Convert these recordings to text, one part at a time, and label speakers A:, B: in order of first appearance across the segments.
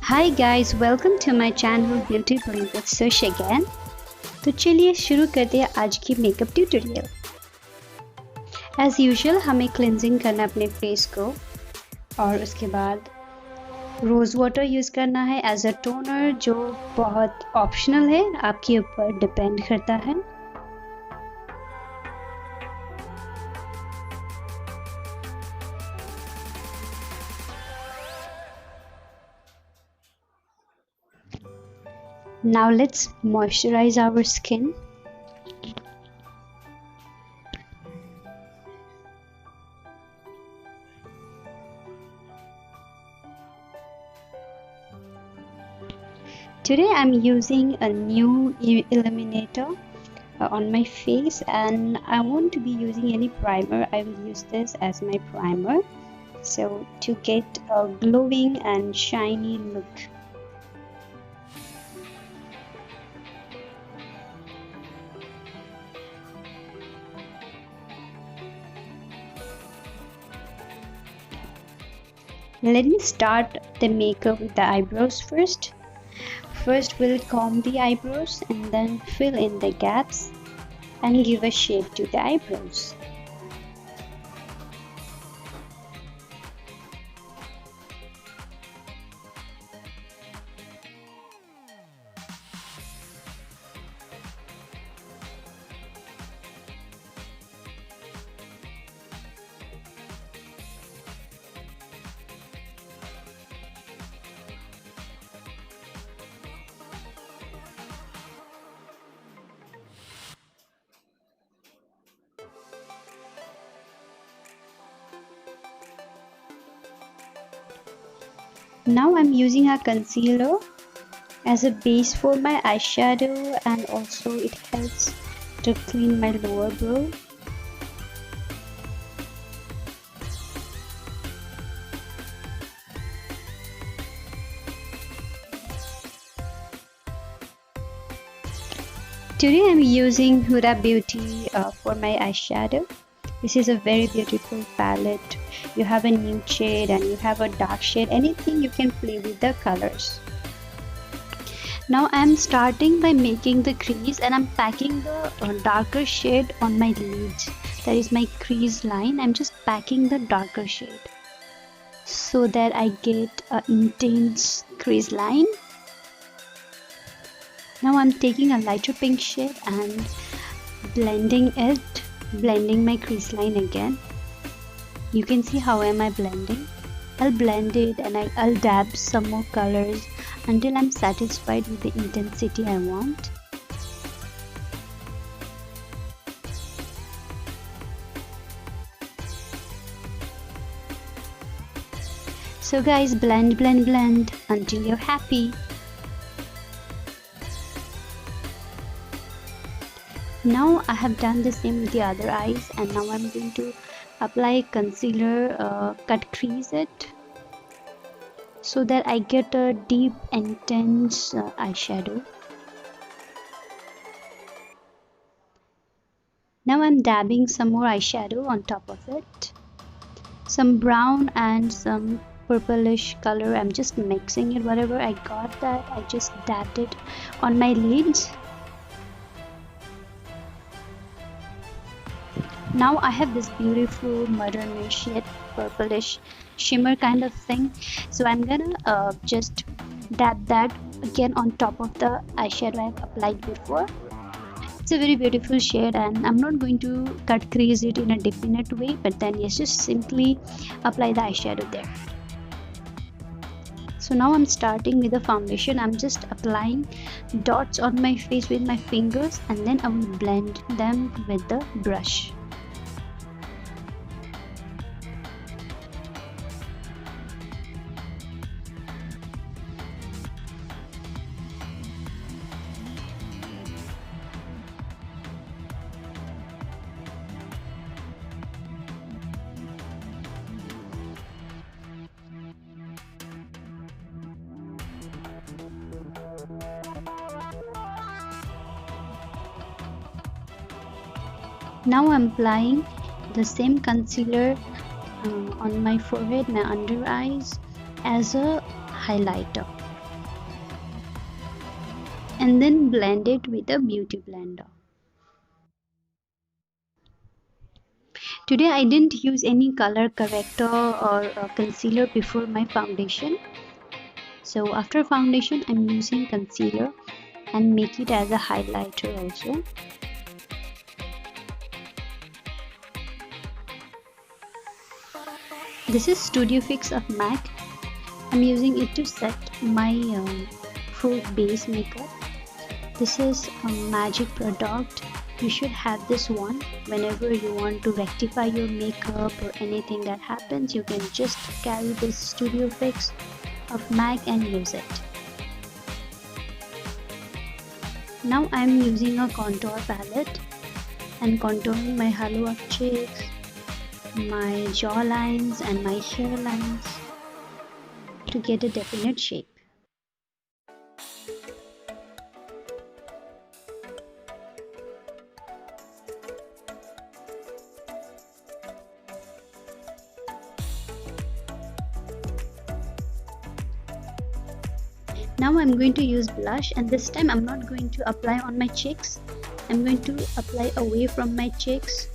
A: Hi guys, welcome to my channel Beauty with Sush again। तो चलिए शुरू करते हैं आज की मेकअप ट्यूटोरियल। एज यूजुअल हमें क्लिनजिंग करना अपने फेस को और उसके बाद रोज़ वाटर यूज़ करना है एज अ टोनर, जो बहुत ऑप्शनल है, आपके ऊपर डिपेंड करता है। Now let's moisturize our skin. Today I'm using a new illuminator on my face, and I won't be using any primer. I will use this as my primer, so to get a glowing and shiny look. Let me start the makeup with the eyebrows first. First we'll comb the eyebrows and then fill in the gaps and give a shape to the eyebrows. Now I'm using a concealer as a base for my eyeshadow, and also it helps to clean my lower brow. Today I'm using Huda Beauty for my eyeshadow. This is a very beautiful palette. You have a nude shade and you have a dark shade, anything you can play with the colors. Now I'm starting by making the crease, and I'm packing the darker shade on my lids. That is my crease line. I'm just packing the darker shade so that I get an intense crease line. Now I'm taking a lighter pink shade and blending my crease line again. You can see how am I blending. I'll blend it and I'll dab some more colors until I'm satisfied with the intensity I want. So guys, blend until you're happy. Now I have done the same with the other eyes, and now I'm going to apply concealer, cut crease it so that I get a deep intense eyeshadow. Now I'm dabbing some more eyeshadow on top of it, some brown and some purplish color. I'm just mixing it, whatever I got that I just dabbed it on my lids. Now I have this beautiful modernish yet purplish shimmer kind of thing, so I'm gonna just dab that again on top of the eyeshadow I've applied before. It's a very beautiful shade, and I'm not going to cut crease it in a definite way, but then yes, just simply apply the eyeshadow there. So now I'm starting with the foundation. I'm just applying dots on my face with my fingers, and then I will blend them with the brush. Now I'm applying the same concealer on my forehead, my under eyes, as a highlighter. and then blend it with a beauty blender. Today I didn't use any color corrector or concealer before my foundation. So after foundation I'm using concealer and make it as a highlighter also. This is Studio Fix of MAC. I'm using it to set my full base makeup. This is a magic product. You should have this one whenever you want to rectify your makeup or anything that happens. You can just carry this Studio Fix of MAC and use it. Now I'm using a contour palette and contouring my hollow of cheeks, my jaw lines and my hairlines to get a definite shape. Now I'm going to use blush, and this time I'm not going to apply on my cheeks. I'm going to apply away from my cheeks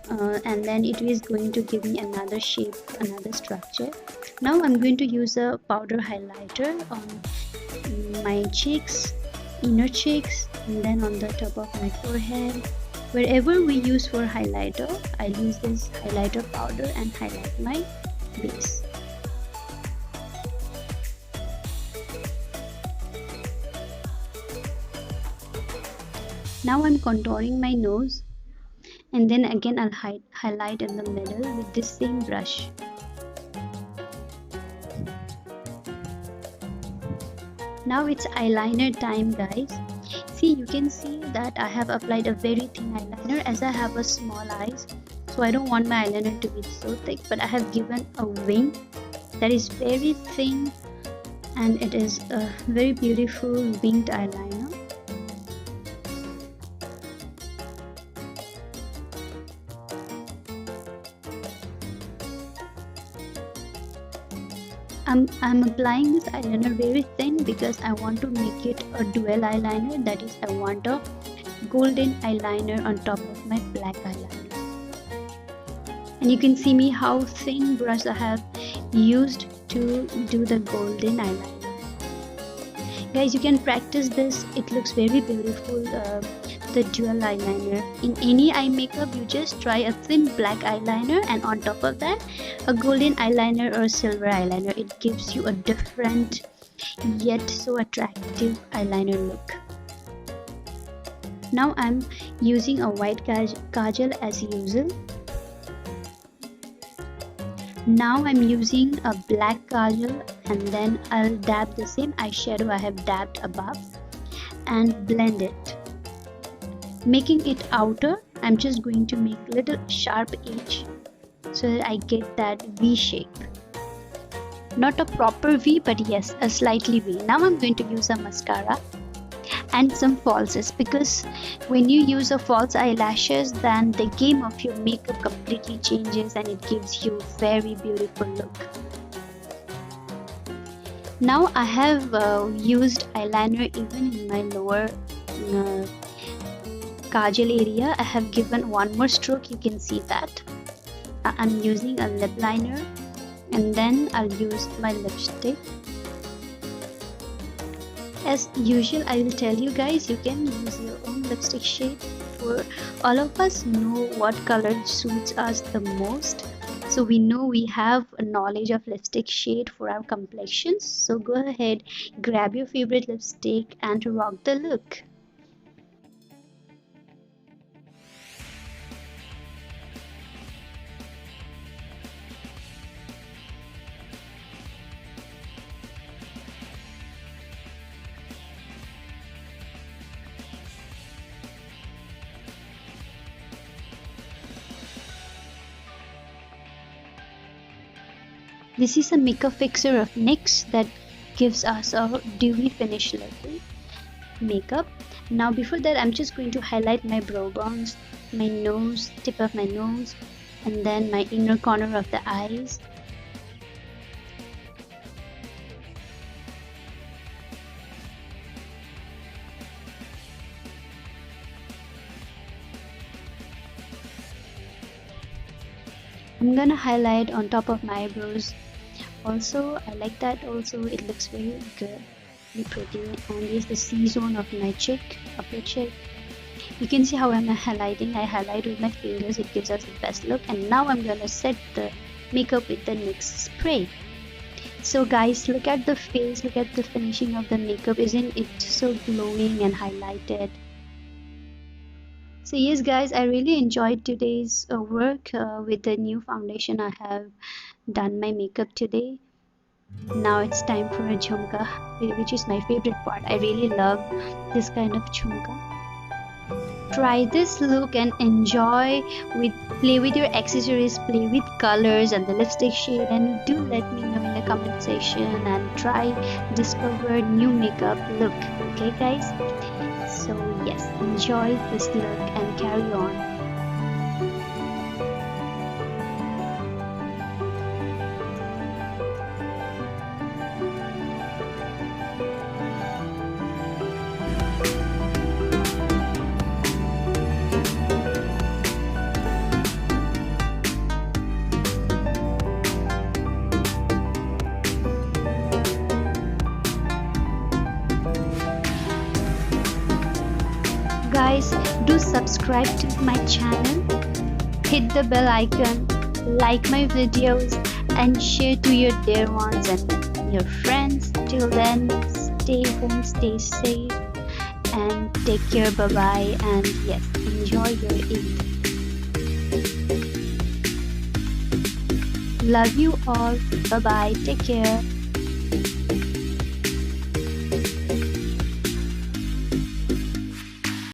A: and then it is going to give me another shape, another structure. Now I'm going to use a powder highlighter on my cheeks, inner cheeks, and then on the top of my forehead. Wherever we use for highlighter, I use this highlighter powder and highlight my base. Now I'm contouring my nose, and then again I'll highlight in the middle with this same brush. Now it's eyeliner time, guys. See, you can see that I have applied a very thin eyeliner as I have a small eyes, so I don't want my eyeliner to be so thick, but I have given a wing that is very thin and it is a very beautiful winged eyeliner. I'm applying this eyeliner very thin because I want to make it a dual eyeliner, that is I want a golden eyeliner on top of my black eyeliner. And you can see me how thin brush I have used to do the golden eyeliner. Guys, you can practice this, it looks very beautiful, the dual eyeliner. In any eye makeup, you just try a thin black eyeliner and on top of that a golden eyeliner or silver eyeliner. It gives you a different yet so attractive eyeliner look. Now I'm using a white kajal as usual. Now I'm using a black kajal and then I'll dab the same eyeshadow I have dabbed above and blend it. Making it outer, I'm just going to make a little sharp edge so that I get that V shape. Not a proper V, but yes, a slightly V. Now I'm going to use a mascara and some falsies, because when you use a false eyelashes, then the game of your makeup completely changes and it gives you very beautiful look. Now I have used eyeliner even in my lower kajal area. I have given one more stroke, you can see that. I'm using a lip liner and then I'll use my lipstick. As usual, I will tell you guys, you can use your own lipstick shade. For all of us know what color suits us the most, so we know we have a knowledge of lipstick shade for our complexions. So go ahead, grab your favorite lipstick and rock the look. This is a makeup fixer of NYX that gives us a dewy finish level makeup. Now before that, I'm just going to highlight my brow bones, my nose, tip of my nose, and then my inner corner of the eyes. I'm gonna highlight on top of my eyebrows. Also, I like that. Also, it looks very good, very pretty. And here's the C-zone of my cheek, upper cheek. You can see how I'm highlighting. I highlight with my fingers. It gives us the best look. And now I'm gonna set the makeup with the NYX spray. So guys, look at the face. Look at the finishing of the makeup. Isn't it so glowing and highlighted? So yes guys, I really enjoyed today's work with the new foundation. I have done my makeup today. Now it's time for a jhumka, which is my favorite part. I really love this kind of jhumka. Try this look and enjoy with play with your accessories, play with colors and the lipstick shade, and do let me know in the comment section and try discover new makeup look. Okay guys, so yes, enjoy this look and carry on. Guys, do subscribe to my channel, hit the bell icon, like my videos and share to your dear ones and your friends. Till then, stay home, stay safe and take care. Bye bye, and yes, enjoy your Eid. Love you all. Bye bye, take care.